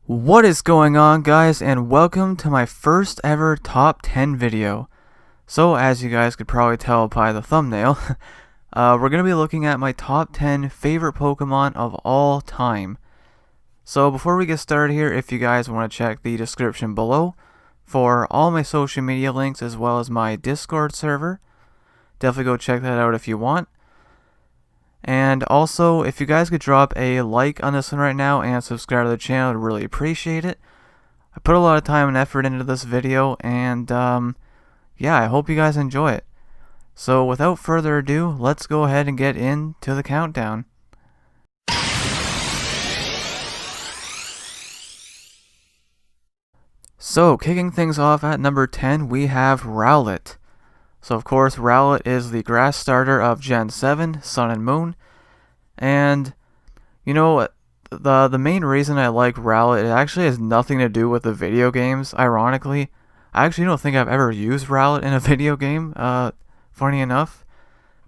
What is going on, guys, and welcome to my first ever top 10 video. So as you guys could probably tell by the thumbnail, we're going to be looking at my top 10 favorite Pokemon of all time. So before we get started here, if you guys want to check the description below for all my social media links as well as my Discord server, definitely go check that out if you want. And also, if you guys could drop a like on this one right now and subscribe to the channel, I'd really appreciate it. I put a lot of time and effort into this video, and yeah, I hope you guys enjoy it. So without further ado, let's go ahead and get into the countdown. So, kicking things off at number 10, we have Rowlett. So of course, Rowlett is the grass starter of Gen 7, Sun and Moon. And, you know, the main reason I like Rowlett, it actually has nothing to do with the video games, ironically. I actually don't think I've ever used Rowlett in a video game, funny enough.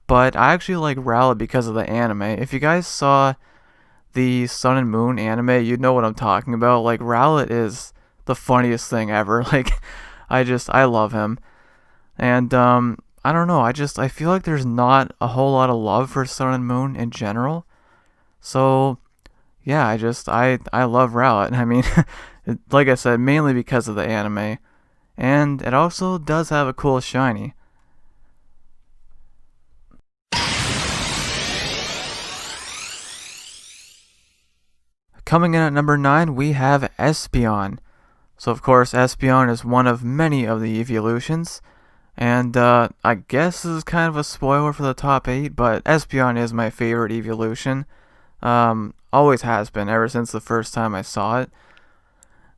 But I actually like Rowlett because of the anime. If you guys saw the Sun and Moon anime, you'd know what I'm talking about. Like, Rowlett is the funniest thing ever. Like, I love him. And I don't know, I feel like there's not a whole lot of love for Sun and Moon in general. So yeah, I love Rowlett. I mean, like I said, mainly because of the anime. And it also does have a cool shiny. Coming in at number 9, we have Espeon. So of course, Espeon is one of many of the evolutions. And I guess this is kind of a spoiler for the top 8, but Espeon is my favorite evolution. Always has been, ever since the first time I saw it.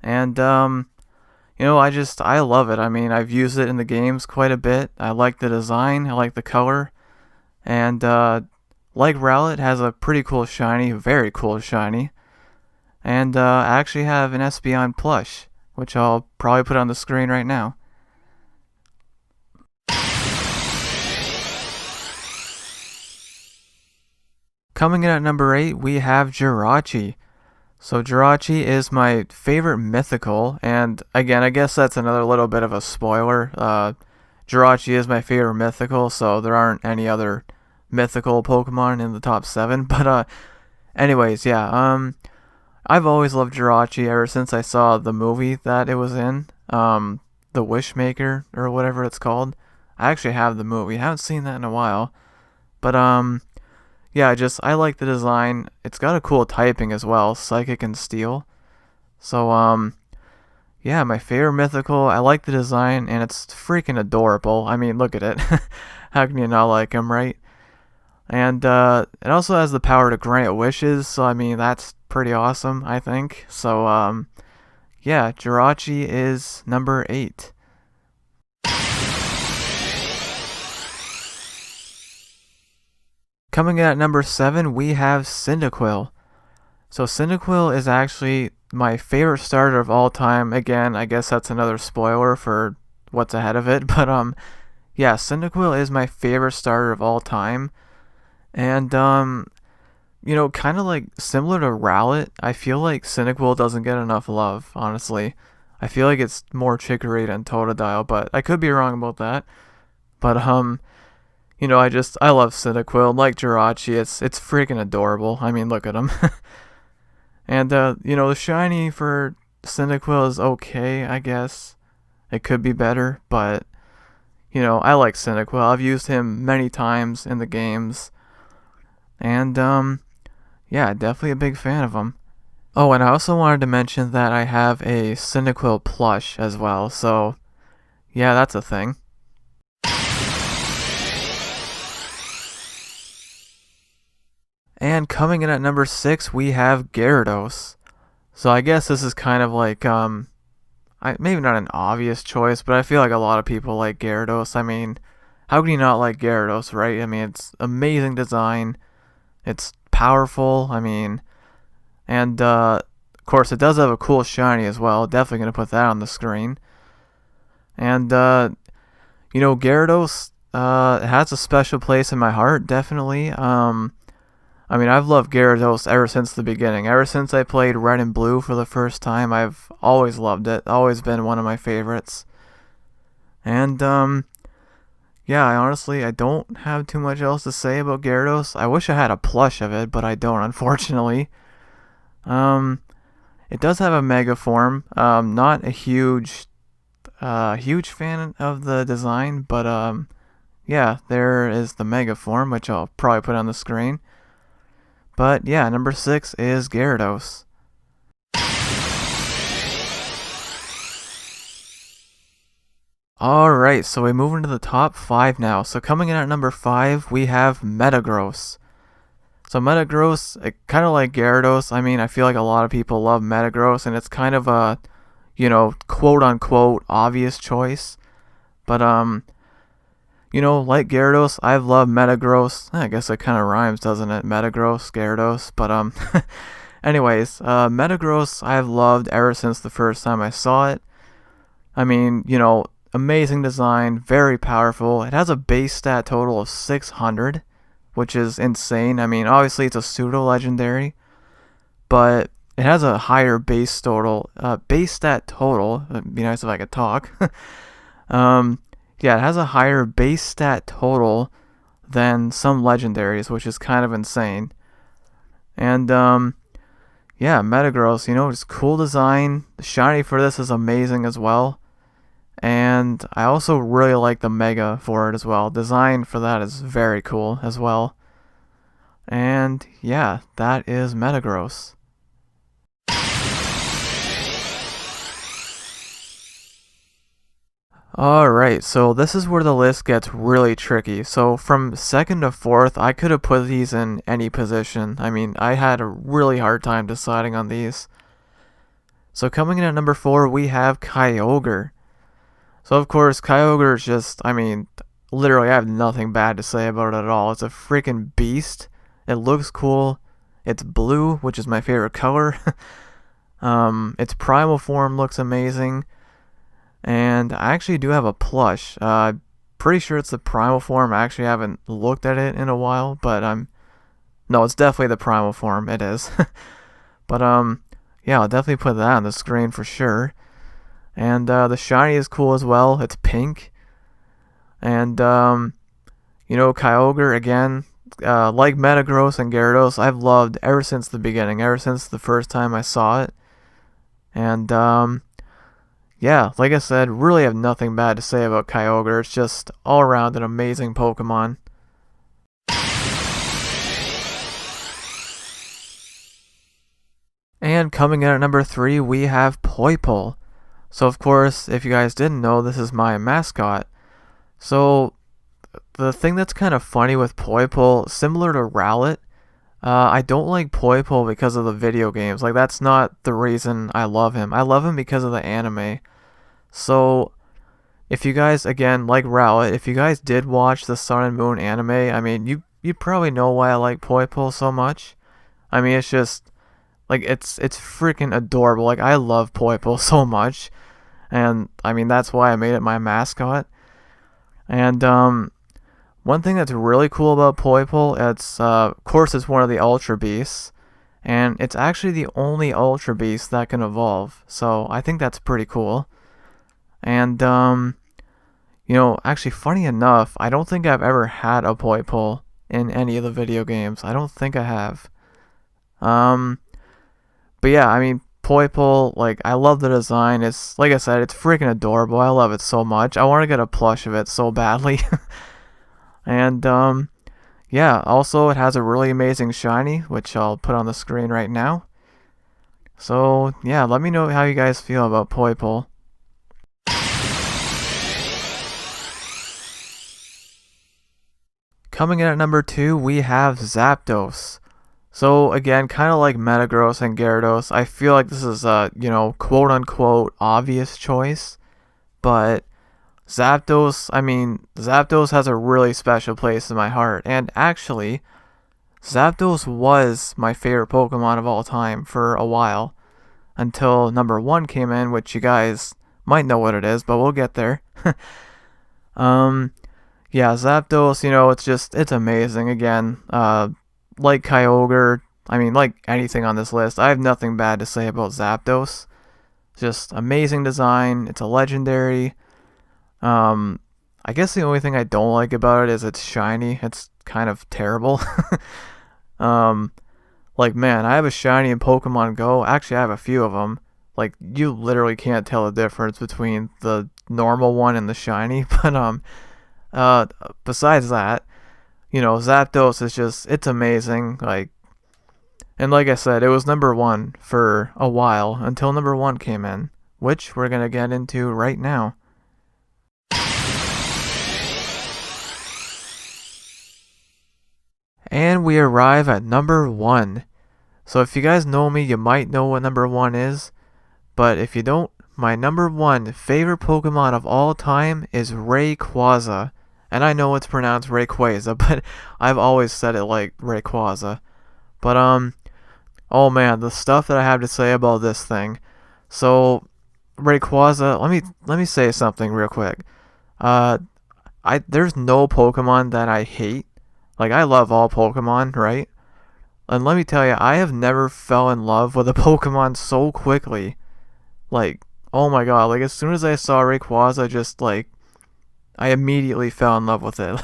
And, you know, I love it. I mean, I've used it in the games quite a bit. I like the design, I like the color. And, like Rowlett, has a pretty cool shiny, very cool shiny. And, I actually have an Espeon plush, which I'll probably put on the screen right now. Coming in at number 8, we have Jirachi. So Jirachi is my favorite mythical, and again, I guess that's another little bit of a spoiler. Jirachi is my favorite mythical, so there aren't any other mythical Pokemon in the top 7. But anyways, yeah, I've always loved Jirachi ever since I saw the movie that it was in, The Wishmaker, or whatever it's called. I actually have the movie, I haven't seen that in a while. But yeah, I like the design. It's got a cool typing as well, Psychic and Steel. So, yeah, my favorite mythical. I like the design, and it's freaking adorable. I mean, look at it. How can you not like him, right? And, it also has the power to grant wishes, so, I mean, that's pretty awesome, I think. So, yeah, Jirachi is number 8. Coming in at number 7, we have Cyndaquil. So Cyndaquil is actually my favorite starter of all time. Again, I guess that's another spoiler for what's ahead of it. But yeah, Cyndaquil is my favorite starter of all time. And you know, kind of like similar to Rowlett, I feel like Cyndaquil doesn't get enough love, honestly. I feel like it's more Chikorita and Totodile, but I could be wrong about that. But you know, I love Cyndaquil. Like Jirachi, it's freaking adorable. I mean, look at him. And, you know, the shiny for Cyndaquil is okay, I guess. It could be better, but, you know, I like Cyndaquil. I've used him many times in the games. And, yeah, definitely a big fan of him. Oh, and I also wanted to mention that I have a Cyndaquil plush as well, so, yeah, that's a thing. And coming in at number 6, we have Gyarados. So I guess this is kind of like, maybe not an obvious choice, but I feel like a lot of people like Gyarados. I mean, how can you not like Gyarados, right? I mean, it's amazing design. It's powerful, I mean, and, of course, it does have a cool shiny as well. Definitely going to put that on the screen. And, you know, Gyarados, has a special place in my heart, definitely. I mean, I've loved Gyarados ever since the beginning. Ever since I played Red and Blue for the first time, I've always loved it. Always been one of my favorites. And, yeah, I don't have too much else to say about Gyarados. I wish I had a plush of it, but I don't, unfortunately. Um, it does have a Mega form. Not a huge fan of the design, but, yeah, there is the Mega form, which I'll probably put on the screen. But yeah, number 6 is Gyarados. Alright, so we move into the top 5 now. So coming in at number 5, we have Metagross. So Metagross, kind of like Gyarados, I mean, I feel like a lot of people love Metagross, and it's kind of a, quote-unquote obvious choice. But, like Gyarados, I've loved Metagross. I guess it kind of rhymes, doesn't it? Metagross, Gyarados. But, anyways, Metagross I've loved ever since the first time I saw it. I mean, amazing design, very powerful. It has a base stat total of 600, which is insane. I mean, obviously it's a pseudo-legendary, but it has a higher base stat total. It'd be nice if I could talk. Yeah, it has a higher base stat total than some legendaries, which is kind of insane. And, yeah, Metagross, just cool design. The shiny for this is amazing as well. And I also really like the Mega for it as well. Design for that is very cool as well. And yeah, that is Metagross. Alright, so this is where the list gets really tricky. So from 2nd to 4th, I could have put these in any position. I mean, I had a really hard time deciding on these. So coming in at number 4, we have Kyogre. So of course, Kyogre is just, I mean, literally I have nothing bad to say about it at all. It's a freaking beast. It looks cool. It's blue, which is my favorite color. Its primal form looks amazing. And I actually do have a plush. Pretty sure it's the primal form. I actually haven't looked at it in a while, but no, it's definitely the primal form. It is. But yeah, I'll definitely put that on the screen for sure. And the shiny is cool as well. It's pink. And Kyogre again, like Metagross and Gyarados, I've loved ever since the beginning, ever since the first time I saw it. And yeah, like I said, really have nothing bad to say about Kyogre. It's just all around an amazing Pokemon. And coming in at number 3, we have Polipoll. So of course, if you guys didn't know, this is my mascot. So the thing that's kind of funny with Polipoll, similar to Rowlett, I don't like Polipoll because of the video games. Like, that's not the reason I love him. I love him because of the anime. So, if you guys, again, like Rowlett, if you guys did watch the Sun and Moon anime, I mean, you probably know why I like Polipoll so much. I mean, it's just, like, it's freaking adorable. Like, I love Polipoll so much. And, I mean, that's why I made it my mascot. And, one thing that's really cool about Polipoll, of course, it's one of the Ultra Beasts. And it's actually the only Ultra Beast that can evolve. So, I think that's pretty cool. And, actually, funny enough, I don't think I've ever had a Polipoll in any of the video games. I don't think I have. But yeah, I mean, Polipoll, like, I love the design. It's, like I said, it's freaking adorable. I love it so much. I want to get a plush of it so badly. And, yeah, also it has a really amazing shiny, which I'll put on the screen right now. So, yeah, let me know how you guys feel about Polipoll. Coming in at number 2, we have Zapdos. So again, kind of like Metagross and Gyarados, I feel like this is a, quote-unquote obvious choice. But Zapdos has a really special place in my heart. And actually, Zapdos was my favorite Pokemon of all time for a while. Until number 1 came in, which you guys might know what it is, but we'll get there. Yeah, Zapdos, it's amazing. Again, like Kyogre, I mean, like anything on this list, I have nothing bad to say about Zapdos. Just amazing design. It's a legendary. Um, I guess the only thing I don't like about it is it's shiny. It's kind of terrible. um, like man, I have a shiny in Pokemon Go. Actually, I have a few of them. Like you literally can't tell the difference between the normal one and the shiny. But uh, besides that, Zapdos is just it's amazing. And like I said, it was number one for a while until number one came in, which we're gonna get into right now. And we arrive at number one. So if you guys know me, you might know what number one is. But if you don't, my number one favorite Pokemon of all time is Rayquaza. And I know it's pronounced Rayquaza, but I've always said it like Rayquaza. But oh man, the stuff that I have to say about this thing. So Rayquaza, let me say something real quick. There's no Pokemon that I hate. Like I love all Pokemon, right? And let me tell you, I have never fell in love with a Pokemon so quickly. Like, oh my god, like as soon as I saw Rayquaza, just like I immediately fell in love with it.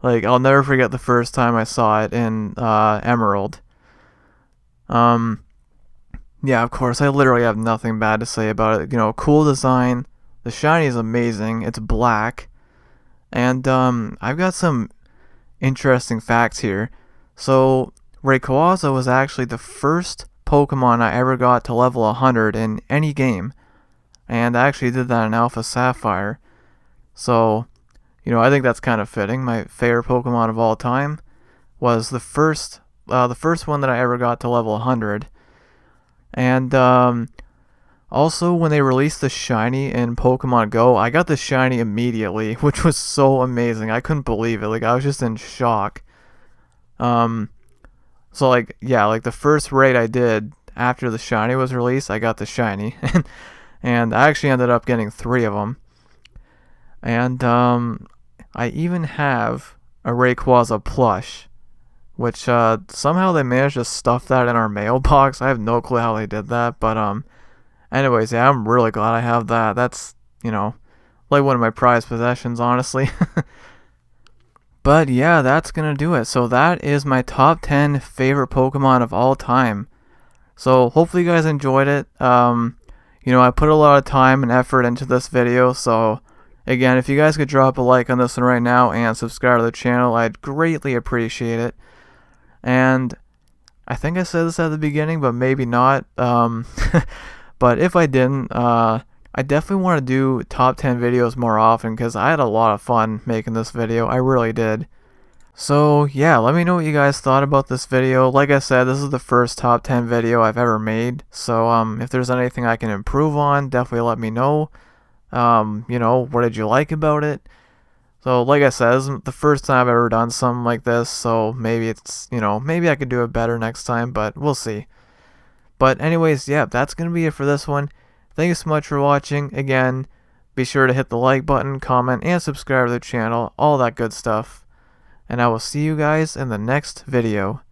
Like I'll never forget the first time I saw it in Emerald. Um yeah, of course, I literally have nothing bad to say about it. Cool design. The shiny is amazing. It's black. And I've got some interesting facts here. So Rayquaza was actually the first Pokemon I ever got to level 100 in any game. And I actually did that in Alpha Sapphire. So, I think that's kind of fitting. My favorite Pokemon of all time was the first one that I ever got to level 100. And also, when they released the shiny in Pokemon Go, I got the shiny immediately, which was so amazing. I couldn't believe it. Like I was just in shock. So like the first raid I did after the shiny was released, I got the shiny, and I actually ended up getting 3 of them. And I even have a Rayquaza plush, which somehow they managed to stuff that in our mailbox. I have no clue how they did that, but anyways, yeah, I'm really glad I have that. That's like one of my prized possessions, honestly. But yeah, that's gonna do it. So that is my top 10 favorite Pokemon of all time. So hopefully you guys enjoyed it. I put a lot of time and effort into this video, so again, if you guys could drop a like on this one right now and subscribe to the channel, I'd greatly appreciate it. And I think I said this at the beginning, but maybe not. But if I didn't, I definitely want to do top 10 videos more often because I had a lot of fun making this video. I really did. So yeah, let me know what you guys thought about this video. Like I said, this is the first top 10 video I've ever made. So if there's anything I can improve on, definitely let me know. What did you like about it? So like I said, this is the first time I've ever done something like this. So maybe it's, maybe I could do it better next time, but we'll see. But anyways, yeah, that's going to be it for this one. Thank you so much for watching. Again, be sure to hit the like button, comment, and subscribe to the channel, all that good stuff. And I will see you guys in the next video.